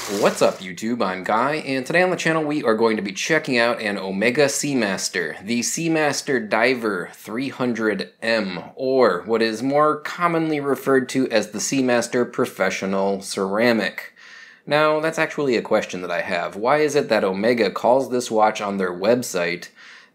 What's up YouTube, I'm Guy, and today on the channel we are going to be checking out an Omega Seamaster, the Seamaster Diver 300M, or what is more commonly referred to as the Seamaster Professional Ceramic. Now, that's actually a question that I have. Why is it that Omega calls this watch on their website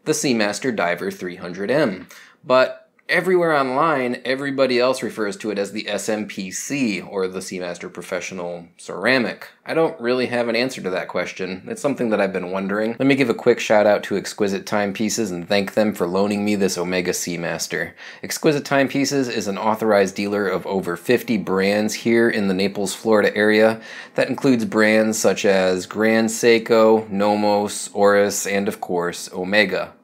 the Seamaster Diver 300M, but everywhere online, everybody else refers to it as the SMPC, or the Seamaster Professional Ceramic? I don't really have an answer to that question. It's something that I've been wondering. Let me give a quick shout out to Exquisite Timepieces and thank them for loaning me this Omega Seamaster. Exquisite Timepieces is an authorized dealer of over 50 brands here in the Naples, Florida area. That includes brands such as Grand Seiko, Nomos, Oris, and of course, Omega.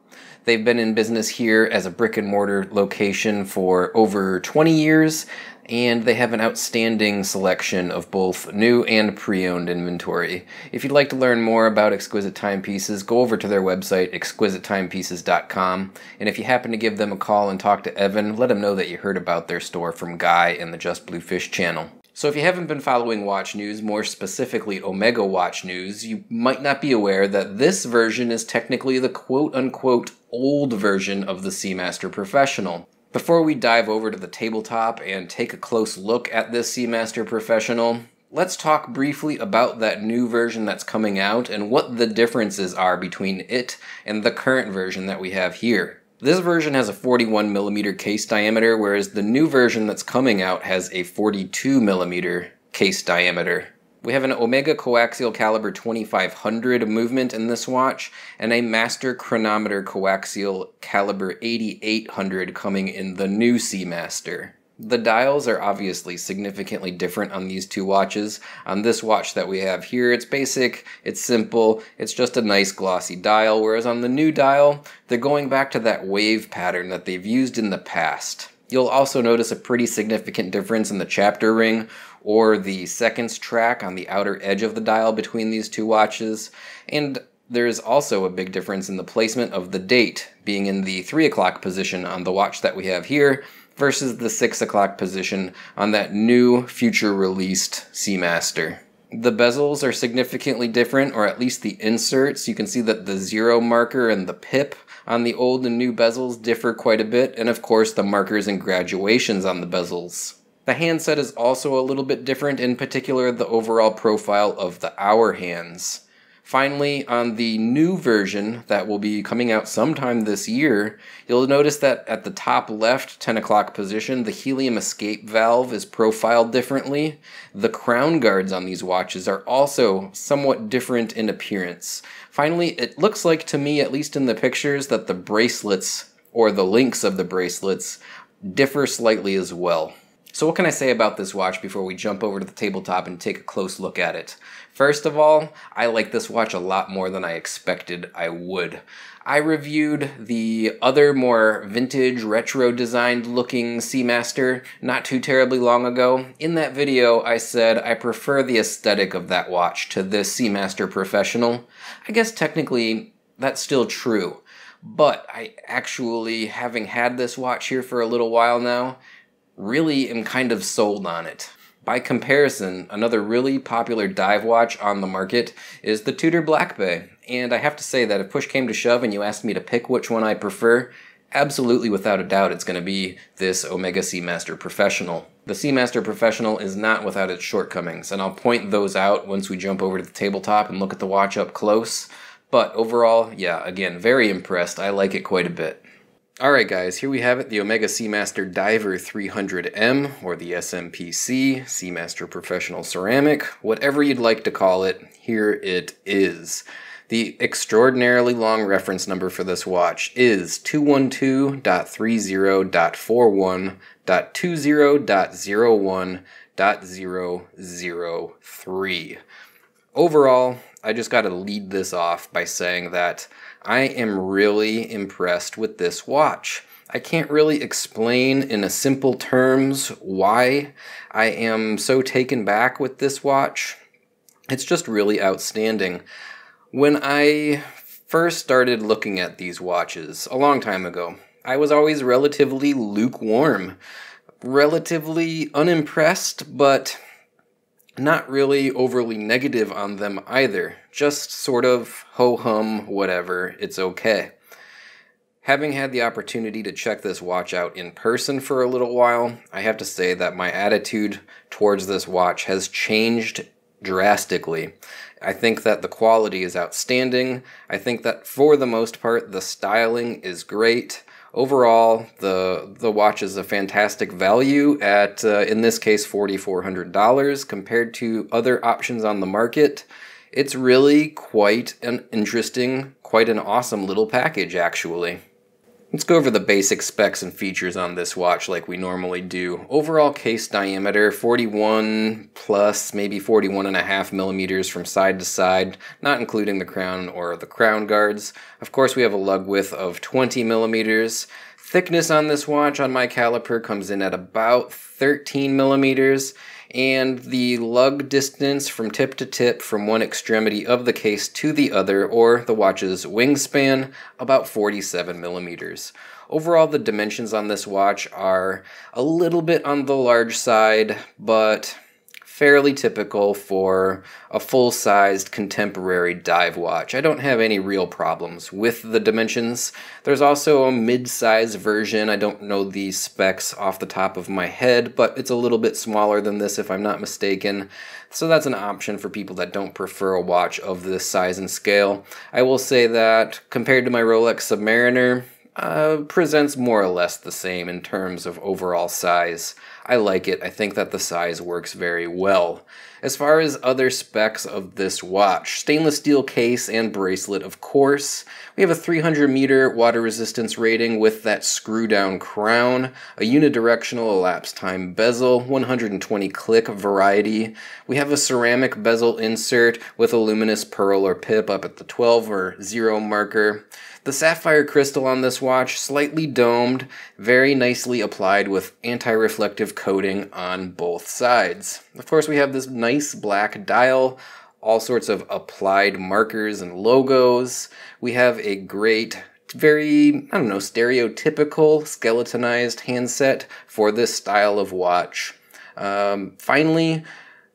They've been in business here as a brick-and-mortar location for over 20 years, and they have an outstanding selection of both new and pre-owned inventory. If you'd like to learn more about Exquisite Timepieces, go over to their website, exquisitetimepieces.com, and if you happen to give them a call and talk to Evan, let him know that you heard about their store from Guy and the JustBlueFish channel. So if you haven't been following watch news, more specifically Omega watch news, you might not be aware that this version is technically the quote-unquote old version of the Seamaster Professional. Before we dive over to the tabletop and take a close look at this Seamaster Professional, let's talk briefly about that new version that's coming out and what the differences are between it and the current version that we have here. This version has a 41mm case diameter, whereas the new version that's coming out has a 42mm case diameter. We have an Omega coaxial caliber 2500 movement in this watch, and a master chronometer coaxial caliber 8800 coming in the new Seamaster. The dials are obviously significantly different on these two watches. On this watch that we have here, it's basic, it's simple, it's just a nice glossy dial, whereas on the new dial, they're going back to that wave pattern that they've used in the past. You'll also notice a pretty significant difference in the chapter ring, or the seconds track on the outer edge of the dial between these two watches, and there's also a big difference in the placement of the date, being in the 3 o'clock position on the watch that we have here, versus the 6 o'clock position on that new future-released Seamaster. The bezels are significantly different, or at least the inserts. You can see that the 0 marker and the pip on the old and new bezels differ quite a bit, and of course the markers and graduations on the bezels. The handset is also a little bit different, in particular the overall profile of the hour hands. Finally, on the new version that will be coming out sometime this year, you'll notice that at the top left 10 o'clock position, the helium escape valve is profiled differently. The crown guards on these watches are also somewhat different in appearance. Finally, it looks like to me, at least in the pictures, that the bracelets, or the links of the bracelets, differ slightly as well. So what can I say about this watch before we jump over to the tabletop and take a close look at it? First of all, I like this watch a lot more than I expected I would. I reviewed the other more vintage, retro-designed looking Seamaster not too terribly long ago. In that video, I said I prefer the aesthetic of that watch to this Seamaster Professional. I guess technically that's still true, but I actually, having had this watch here for a little while now, really am kind of sold on it. By comparison, another really popular dive watch on the market is the Tudor Black Bay, and I have to say that if push came to shove and you asked me to pick which one I prefer, absolutely without a doubt it's going to be this Omega Seamaster Professional. The Seamaster Professional is not without its shortcomings, and I'll point those out once we jump over to the tabletop and look at the watch up close, but overall, yeah, again, very impressed. I like it quite a bit. Alright guys, here we have it, the Omega Seamaster Diver 300M, or the SMPC, Seamaster Professional Ceramic, whatever you'd like to call it, here it is. The extraordinarily long reference number for this watch is 212.30.41.20.01.003. Overall, I just got to lead this off by saying that I am really impressed with this watch. I can't really explain in a simple terms why I am so taken back with this watch. It's just really outstanding. When I first started looking at these watches a long time ago, I was always relatively lukewarm, relatively unimpressed, but not really overly negative on them either. Just sort of ho-hum, whatever, it's okay. Having had the opportunity to check this watch out in person for a little while, I have to say that my attitude towards this watch has changed drastically. I think that the quality is outstanding. I think that for the most part, the styling is great. Overall, the watch is a fantastic value at, in this case, $4,400 compared to other options on the market. It's really quite an interesting, quite an awesome little package, actually. Let's go over the basic specs and features on this watch like we normally do. Overall case diameter, 41 plus, maybe 41.5 millimeters from side to side, not including the crown or the crown guards. Of course, we have a lug width of 20 millimeters. Thickness on this watch on my caliper comes in at about 13 millimeters. And the lug distance from tip to tip from one extremity of the case to the other, or the watch's wingspan, about 47 millimeters. Overall, the dimensions on this watch are a little bit on the large side, but fairly typical for a full-sized contemporary dive watch. I don't have any real problems with the dimensions. There's also a mid-size version. I don't know the specs off the top of my head, but it's a little bit smaller than this if I'm not mistaken. So that's an option for people that don't prefer a watch of this size and scale. I will say that compared to my Rolex Submariner, presents more or less the same in terms of overall size. I like it. I think that the size works very well. As far as other specs of this watch, stainless steel case and bracelet, of course. We have a 300 meter water resistance rating with that screw down crown, a unidirectional elapsed time bezel, 120 click variety. We have a ceramic bezel insert with a luminous pearl or pip up at the 12 or 0 marker. The sapphire crystal on this watch, slightly domed, very nicely applied with anti-reflective coating on both sides. Of course, we have this nice black dial, all sorts of applied markers and logos. We have a great, very, I don't know, stereotypical skeletonized handset for this style of watch. Finally,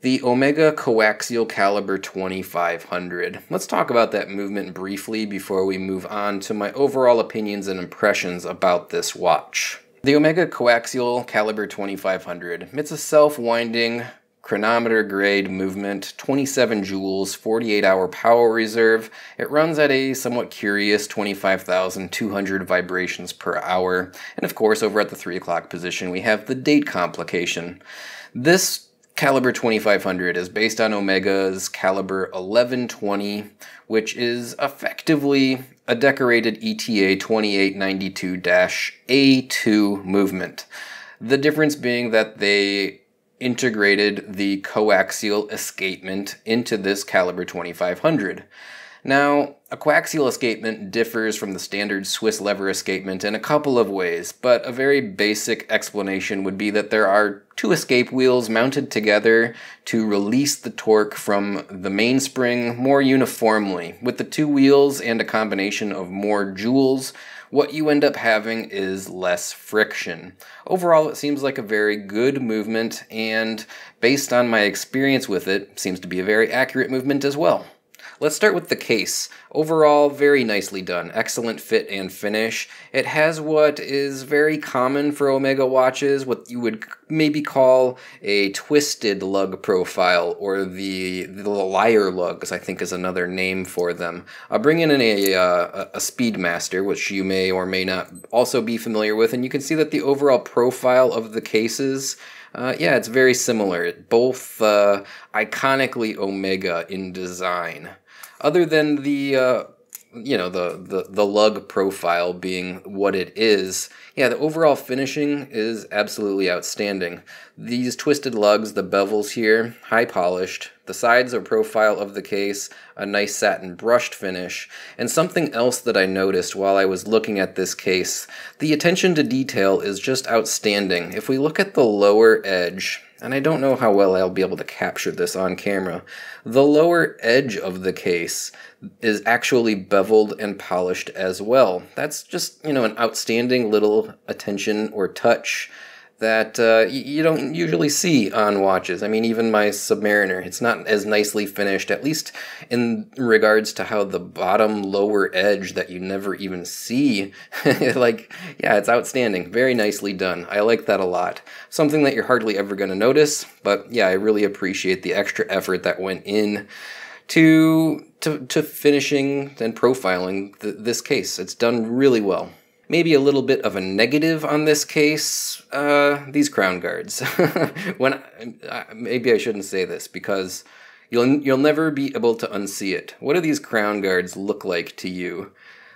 the Omega Coaxial Caliber 2500. Let's talk about that movement briefly before we move on to my overall opinions and impressions about this watch. The Omega Coaxial Caliber 2500. It's a self-winding, chronometer grade movement, 27 joules, 48-hour power reserve. It runs at a somewhat curious 25,200 vibrations per hour. And of course, over at the 3 o'clock position, we have the date complication. This Caliber 2500 is based on Omega's Caliber 1120, which is effectively a decorated ETA 2892-A2 movement. The difference being that they integrated the coaxial escapement into this Caliber 2500. Now, a coaxial escapement differs from the standard Swiss lever escapement in a couple of ways, but a very basic explanation would be that there are 2 escape wheels mounted together to release the torque from the mainspring more uniformly. With the 2 wheels and a combination of more joules, what you end up having is less friction. Overall, it seems like a very good movement, and based on my experience with it, seems to be a very accurate movement as well. Let's start with the case. Overall, very nicely done. Excellent fit and finish. It has what is very common for Omega watches, what you would maybe call a twisted lug profile, or the lyre lugs, I think is another name for them. I'll bring in a Speedmaster, which you may or may not also be familiar with, and you can see that the overall profile of the cases, yeah, it's very similar. Both iconically Omega in design. Other than the the lug profile being what it is, yeah, the overall finishing is absolutely outstanding. These twisted lugs, the bevels here, high polished. The sides are profile of the case, a nice satin brushed finish. And something else that I noticed while I was looking at this case, the attention to detail is just outstanding. If we look at the lower edge, and I don't know how well I'll be able to capture this on camera, the lower edge of the case is actually beveled and polished as well. That's just, an outstanding little attention or touch that you don't usually see on watches. I mean, even my Submariner, it's not as nicely finished, at least in regards to how the bottom lower edge that you never even see, like, yeah, it's outstanding. Very nicely done. I like that a lot. Something that you're hardly ever going to notice, but yeah, I really appreciate the extra effort that went in to finishing and profiling this case. It's done really well. Maybe a little bit of a negative on this case, these crown guards. Maybe I shouldn't say this because you'll never be able to unsee it. What do these crown guards look like to you?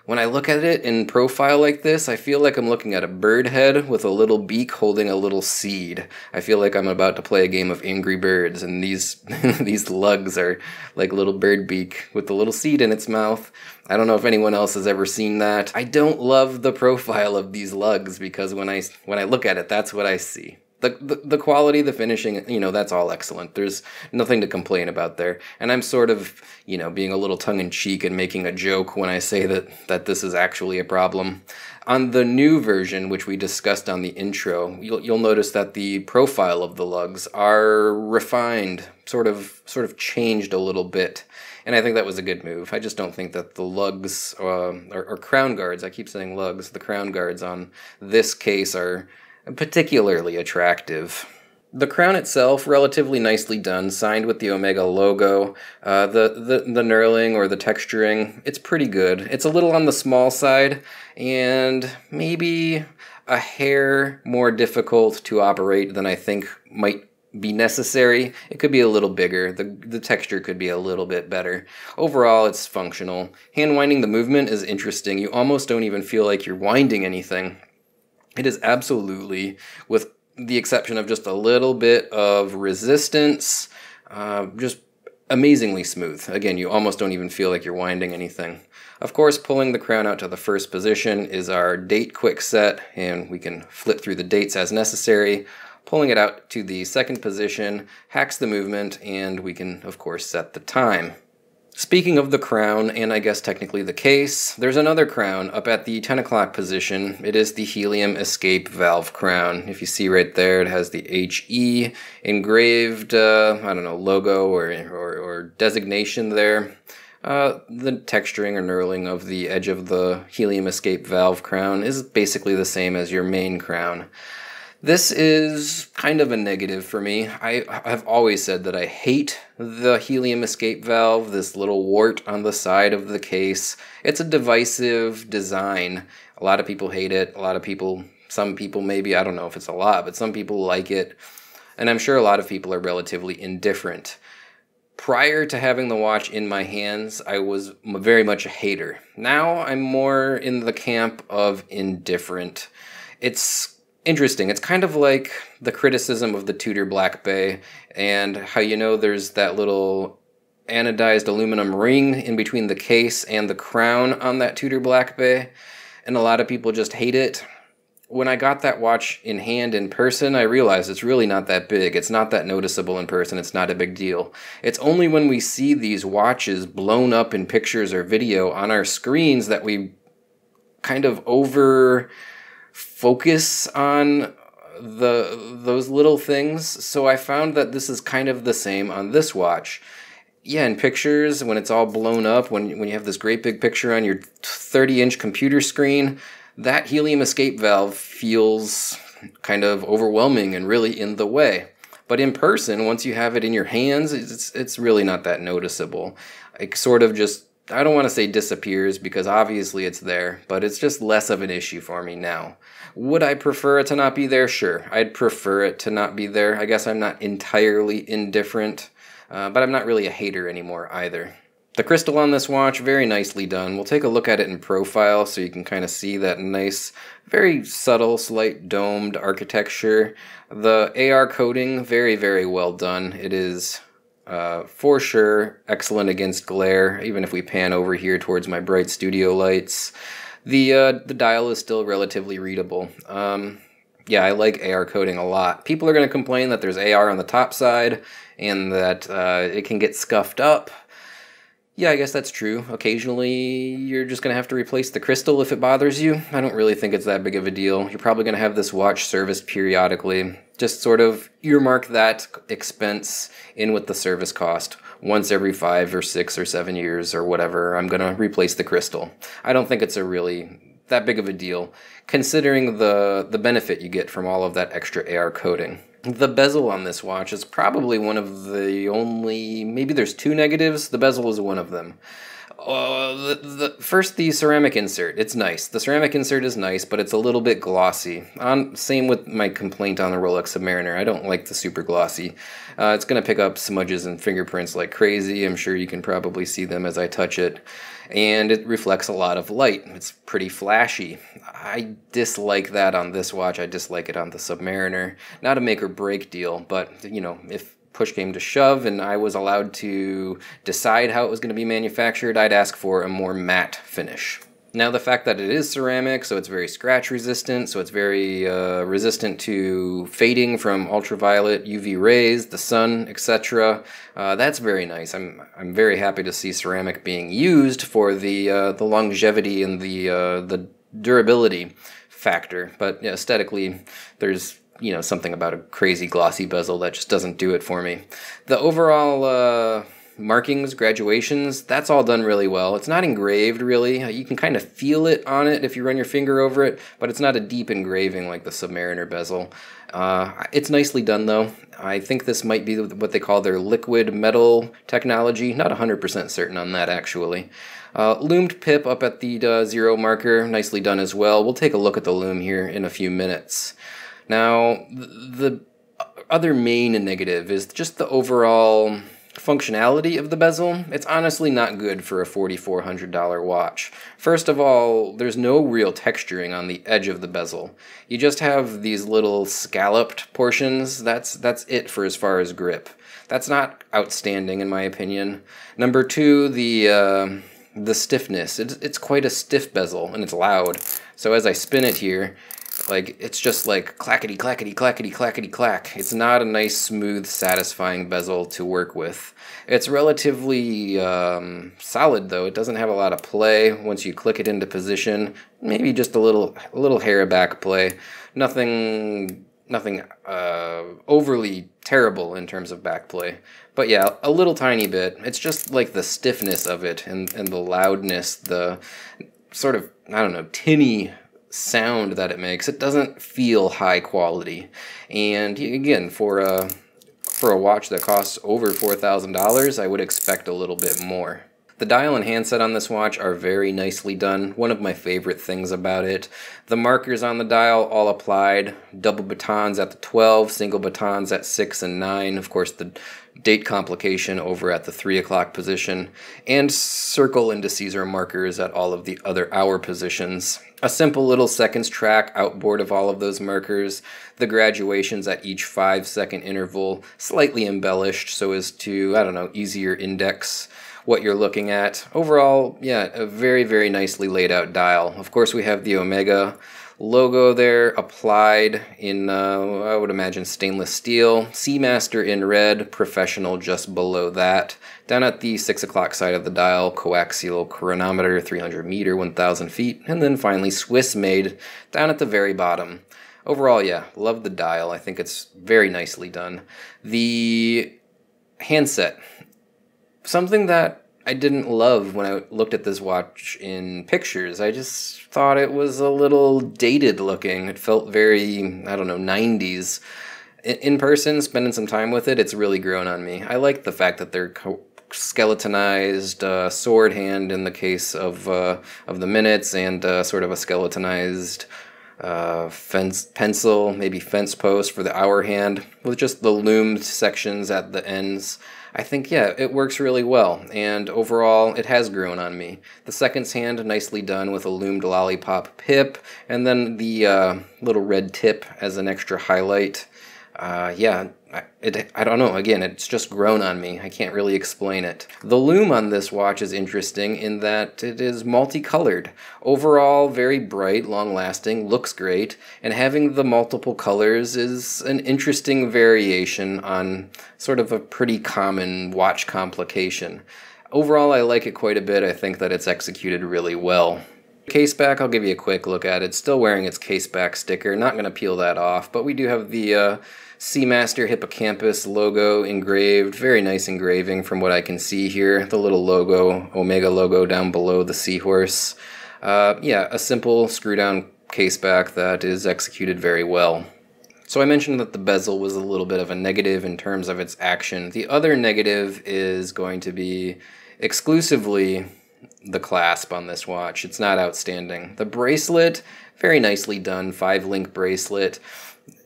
When I look at it in profile like this, I feel like I'm looking at a bird head with a little beak holding a little seed. I feel like I'm about to play a game of Angry Birds, and these these lugs are like a little bird beak with a little seed in its mouth. I don't know if anyone else has ever seen that. I don't love the profile of these lugs because when I look at it, that's what I see. The quality, the finishing, you know, that's all excellent. There's nothing to complain about there. And I'm sort of, you know, being a little tongue-in-cheek and making a joke when I say that this is actually a problem. On the new version, which we discussed on the intro, you'll notice that the profile of the lugs are refined, sort of changed a little bit. And I think that was a good move. I just don't think that the lugs, or crown guards, I keep saying lugs, the crown guards on this case are particularly attractive. The crown itself, relatively nicely done, signed with the Omega logo. The knurling or the texturing, it's pretty good. It's a little on the small side, and maybe a hair more difficult to operate than I think might be necessary. It could be a little bigger. The texture could be a little bit better. Overall, it's functional. Hand winding the movement is interesting. You almost don't even feel like you're winding anything. It is absolutely, with the exception of just a little bit of resistance, just amazingly smooth. Again, you almost don't even feel like you're winding anything. Of course, pulling the crown out to the first position is our date quick set, and we can flip through the dates as necessary. Pulling it out to the second position hacks the movement, and we can, of course, set the time. Speaking of the crown, and I guess technically the case, there's another crown up at the 10 o'clock position. It is the helium escape valve crown. If you see right there, it has the HE engraved, I don't know, logo or designation there. The texturing or knurling of the edge of the helium escape valve crown is basically the same as your main crown. This is kind of a negative for me. I've always said that I hate the helium escape valve, this little wart on the side of the case. It's a divisive design. A lot of people hate it. Some people maybe, I don't know if it's a lot, but some people like it. And I'm sure a lot of people are relatively indifferent. Prior to having the watch in my hands, I was very much a hater. Now I'm more in the camp of indifferent. It's interesting. It's kind of like the criticism of the Tudor Black Bay and how, you know, there's that little anodized aluminum ring in between the case and the crown on that Tudor Black Bay, and a lot of people just hate it. When I got that watch in hand in person, I realized it's really not that big. It's not that noticeable in person. It's not a big deal. It's only when we see these watches blown up in pictures or video on our screens that we kind of focus on those little things. So I found that this is kind of the same on this watch. Yeah, in pictures, when it's all blown up, when you have this great big picture on your 30-inch computer screen, that helium escape valve feels kind of overwhelming and really in the way. But in person, once you have it in your hands, it's really not that noticeable. It sort of just, I don't want to say disappears because obviously it's there, but it's just less of an issue for me now. Would I prefer it to not be there? Sure, I'd prefer it to not be there. I guess I'm not entirely indifferent, but I'm not really a hater anymore either. The crystal on this watch, very nicely done. We'll take a look at it in profile so you can kind of see that nice, very subtle, slight domed architecture. The AR coating, very, very well done. It is for sure excellent against glare, even if we pan over here towards my bright studio lights. The dial is still relatively readable. Yeah, I like AR coating a lot. People are going to complain that there's AR on the top side and that it can get scuffed up. Yeah, I guess that's true. Occasionally, you're just going to have to replace the crystal if it bothers you. I don't really think it's that big of a deal. You're probably going to have this watch serviced periodically. Just sort of earmark that expense in with the service cost. Once every 5 or 6 or 7 years or whatever, I'm going to replace the crystal. I don't think it's a really that big of a deal, considering the benefit you get from all of that extra AR coating. The bezel on this watch is probably one of the only, maybe there's 2 negatives, the bezel is one of them. First, the ceramic insert, it's nice. The ceramic insert is nice, but it's a little bit glossy. Same with my complaint on the Rolex Submariner, I don't like the super glossy. It's going to pick up smudges and fingerprints like crazy, I'm sure you can probably see them as I touch it. And it reflects a lot of light. It's pretty flashy. I dislike that on this watch. I dislike it on the Submariner. Not a make or break deal, but you know, if push came to shove and I was allowed to decide how it was going to be manufactured, I'd ask for a more matte finish. Now the fact that it is ceramic, so it's very scratch resistant, so it's very resistant to fading from ultraviolet, UV rays, the sun, etc. That's very nice. I'm very happy to see ceramic being used for the longevity and the durability factor. But yeah, aesthetically, there's something about a crazy glossy bezel that just doesn't do it for me. The overall markings, graduations, that's all done really well. It's not engraved really. You can kind of feel it on it if you run your finger over it, but it's not a deep engraving like the Submariner bezel. It's nicely done though. I think this might be what they call their liquid metal technology. Not 100% certain on that actually. Loomed pip up at the 0 marker, nicely done as well. We'll take a look at the loom here in a few minutes. Now, the other main negative is just the overall functionality of the bezel. It's honestly not good for a $4,400 watch. First of all, there's no real texturing on the edge of the bezel. You just have these little scalloped portions. That's it for as far as grip. That's not outstanding in my opinion. Number 2, the stiffness. It's quite a stiff bezel and it's loud. So as I spin it here, like it's just like clackety clackety clackety clackety clack. It's not a nice, smooth, satisfying bezel to work with. It's relatively solid though. It doesn't have a lot of play once you click it into position. Maybe just a little hair back play. Nothing overly terrible in terms of back play. But yeah, a little tiny bit. It's just like the stiffness of it and the loudness, the sort of, I don't know, tinny sound that it makes. It doesn't feel high quality. And again, for a watch that costs over $4,000, I would expect a little bit more. The dial and handset on this watch are very nicely done. One of my favorite things about it. The markers on the dial all applied. Double batons at the 12, single batons at 6 and 9. Of course, the date complication over at the 3 o'clock position. And circle indices or markers at all of the other hour positions. A simple little seconds track outboard of all of those markers. The graduations at each 5-second interval, slightly embellished so as to, I don't know, easier index what you're looking at. Overall, yeah, a very, very nicely laid out dial. Of course, we have the Omega logo there applied in, I would imagine, stainless steel. Seamaster in red, Professional just below that. Down at the 6 o'clock side of the dial, coaxial chronometer, 300 meter, 1,000 feet. And then finally, Swiss made down at the very bottom. Overall, yeah, love the dial. I think it's very nicely done. The handset. Something that I didn't love when I looked at this watch in pictures. I just thought it was a little dated looking. It felt very, I don't know, 90s. In person, spending some time with it, it's really grown on me. I like the fact that they're skeletonized sword hand in the case of the minutes, and sort of a skeletonized pencil, maybe fence post for the hour hand, with just the loomed sections at the ends. I think, yeah, it works really well, and overall, it has grown on me. The seconds hand, nicely done with a loomed lollipop pip, and then the little red tip as an extra highlight. Yeah, I don't know, again, it's just grown on me. I can't really explain it. The loom on this watch is interesting in that it is multicolored. Overall, very bright, long-lasting, looks great, and having the multiple colors is an interesting variation on sort of a pretty common watch complication. Overall, I like it quite a bit. I think that it's executed really well. Case back, I'll give you a quick look at it. It's still wearing its case back sticker. Not going to peel that off, but we do have the Seamaster Hippocampus logo engraved. Very nice engraving from what I can see here. The little logo, Omega logo down below the seahorse. Yeah, a simple screw-down case back that is executed very well. So I mentioned that the bezel was a little bit of a negative in terms of its action. The other negative is going to be exclusively the clasp on this watch. It's not outstanding. The bracelet, very nicely done, 5-link bracelet.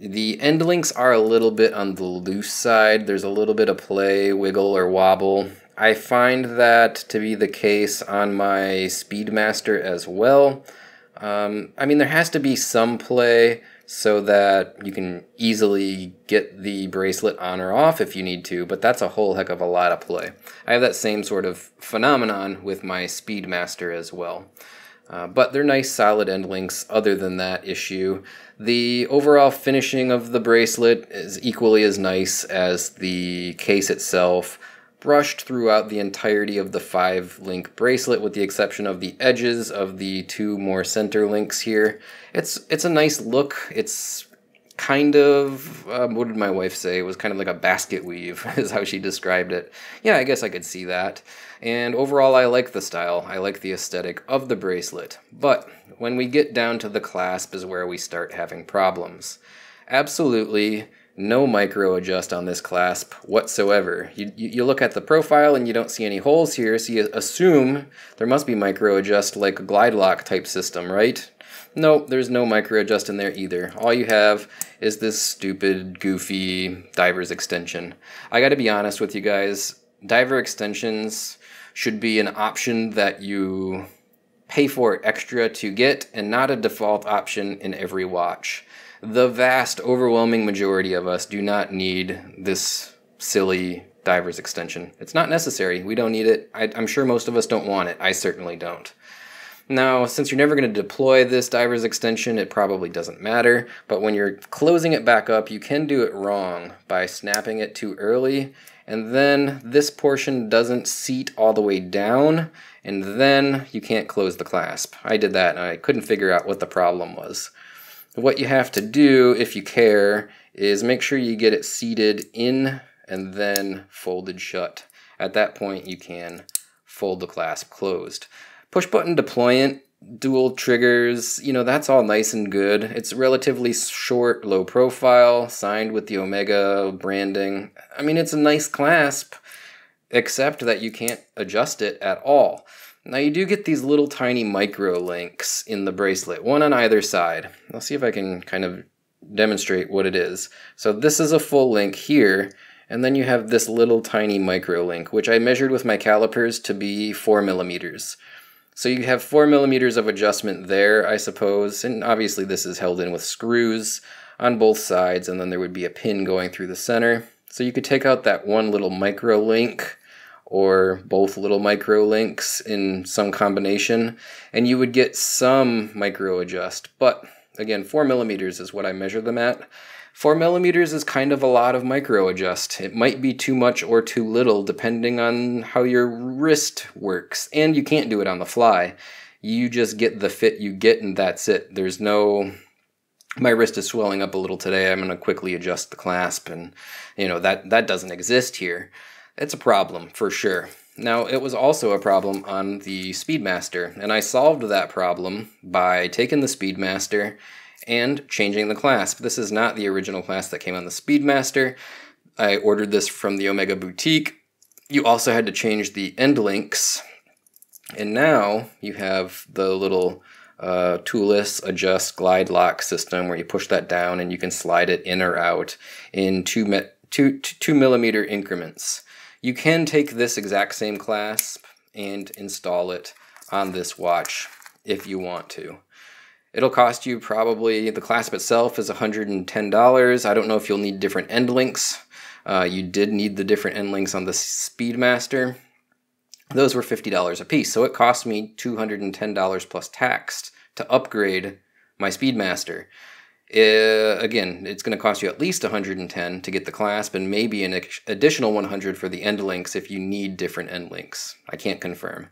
The end links are a little bit on the loose side. There's a little bit of play, wiggle, or wobble. I find that to be the case on my Speedmaster as well. I mean, there has to be some play so that you can easily get the bracelet on or off if you need to, but that's a whole heck of a lot of play. I have that same sort of phenomenon with my Speedmaster as well. But they're nice solid end links other than that issue. The overall finishing of the bracelet is equally as nice as the case itself. Brushed throughout the entirety of the 5-link bracelet with the exception of the edges of the 2 more center links here. It's a nice look. It's kind of, what did my wife say? It was kind of like a basket weave is how she described it. Yeah, I guess I could see that. And overall, I like the style. I like the aesthetic of the bracelet. But when we get down to the clasp is where we start having problems. Absolutely no micro adjust on this clasp whatsoever. You look at the profile and you don't see any holes here, so you assume there must be micro adjust like a glide lock type system, right? Nope, there's no micro adjust in there either. All you have is this stupid, goofy diver's extension. I gotta be honest with you guys, diver extensions should be an option that you pay for extra to get and not a default option in every watch. The vast, overwhelming majority of us do not need this silly diver's extension. It's not necessary. We don't need it. I'm sure most of us don't want it. I certainly don't. Now, since you're never going to deploy this diver's extension, it probably doesn't matter. But when you're closing it back up, you can do it wrong by snapping it too early. And then this portion doesn't seat all the way down. And then you can't close the clasp. I did that and I couldn't figure out what the problem was. What you have to do, if you care, is make sure you get it seated in and then folded shut. At that point, you can fold the clasp closed. Push button deployant, dual triggers, you know, that's all nice and good. It's relatively short, low profile, signed with the Omega branding. I mean, it's a nice clasp, except that you can't adjust it at all. Now you do get these little tiny micro links in the bracelet, one on either side. I'll see if I can kind of demonstrate what it is. So this is a full link here, and then you have this little tiny micro link, which I measured with my calipers to be 4 millimeters. So you have 4 millimeters of adjustment there, I suppose, and obviously this is held in with screws on both sides, and then there would be a pin going through the center. So you could take out that one little micro link, or both little micro links in some combination, and you would get some micro adjust. But again, 4 millimeters is what I measure them at. 4 millimeters is kind of a lot of micro adjust. It might be too much or too little depending on how your wrist works, and you can't do it on the fly. You just get the fit you get and that's it. There's no, my wrist is swelling up a little today, I'm going to quickly adjust the clasp, and you know, that doesn't exist here. It's a problem, for sure. Now, it was also a problem on the Speedmaster, and I solved that problem by taking the Speedmaster and changing the clasp. This is not the original clasp that came on the Speedmaster. I ordered this from the Omega Boutique. You also had to change the end links, and now you have the little toolless adjust glide lock system where you push that down and you can slide it in or out in 2 millimeter increments. You can take this exact same clasp and install it on this watch if you want to. It'll cost you probably, the clasp itself is $110. I don't know if you'll need different end links. You did need the different end links on the Speedmaster. Those were $50 a piece, so it cost me $210 plus tax to upgrade my Speedmaster. Again, it's going to cost you at least $110 to get the clasp and maybe an additional $100 for the end links if you need different end links. I can't confirm.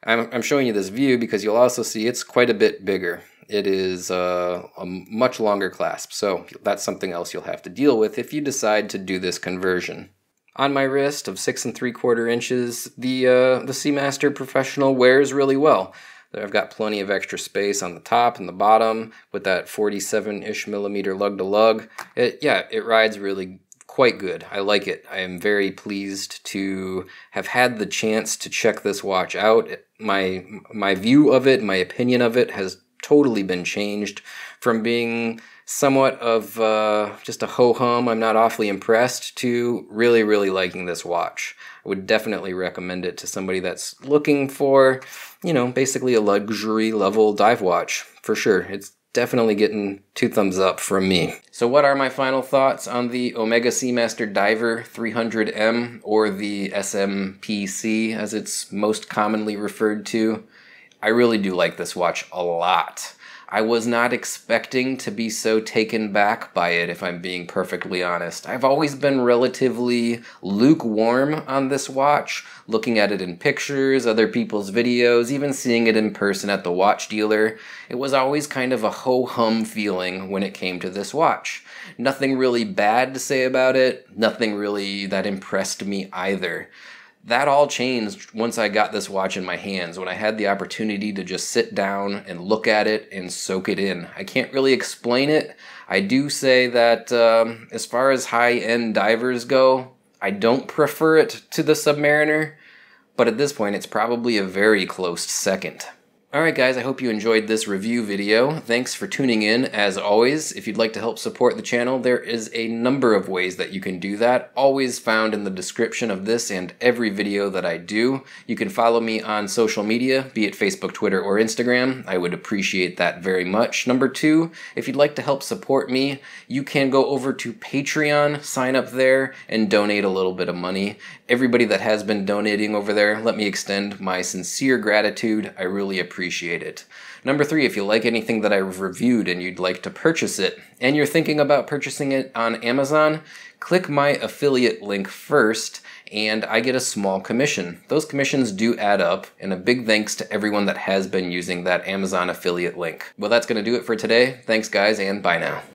I'm showing you this view because you'll also see it's quite a bit bigger. It is a much longer clasp, so that's something else you'll have to deal with if you decide to do this conversion. On my wrist of 6 3/4 inches, the Seamaster Professional wears really well. I've got plenty of extra space on the top and the bottom with that 47-ish millimeter lug to lug. It rides really quite good. I like it. I am very pleased to have had the chance to check this watch out. My view of it, my opinion of it has totally been changed from being somewhat of just a ho-hum, I'm not awfully impressed, to really, really liking this watch. I would definitely recommend it to somebody that's looking for, you know, basically a luxury level dive watch, for sure. It's definitely getting 2 thumbs up from me. So what are my final thoughts on the Omega Seamaster Diver 300M, or the SMPC as it's most commonly referred to? I really do like this watch a lot. I was not expecting to be so taken back by it, if I'm being perfectly honest. I've always been relatively lukewarm on this watch, looking at it in pictures, other people's videos, even seeing it in person at the watch dealer. It was always kind of a ho-hum feeling when it came to this watch. Nothing really bad to say about it, nothing really that impressed me either. That all changed once I got this watch in my hands, when I had the opportunity to just sit down and look at it and soak it in. I can't really explain it. I do say that as far as high-end divers go, I don't prefer it to the Submariner, but at this point it's probably a very close second. Alright guys, I hope you enjoyed this review video. Thanks for tuning in. As always, if you'd like to help support the channel, there is a number of ways that you can do that, always found in the description of this and every video that I do. You can follow me on social media, be it Facebook, Twitter, or Instagram. I would appreciate that very much. Number 2, if you'd like to help support me, you can go over to Patreon, sign up there, and donate a little bit of money. Everybody that has been donating over there, let me extend my sincere gratitude. I really appreciate it. Number 3, if you like anything that I've reviewed and you'd like to purchase it, and you're thinking about purchasing it on Amazon, click my affiliate link first, and I get a small commission. Those commissions do add up, and a big thanks to everyone that has been using that Amazon affiliate link. Well, that's going to do it for today. Thanks guys, and bye now.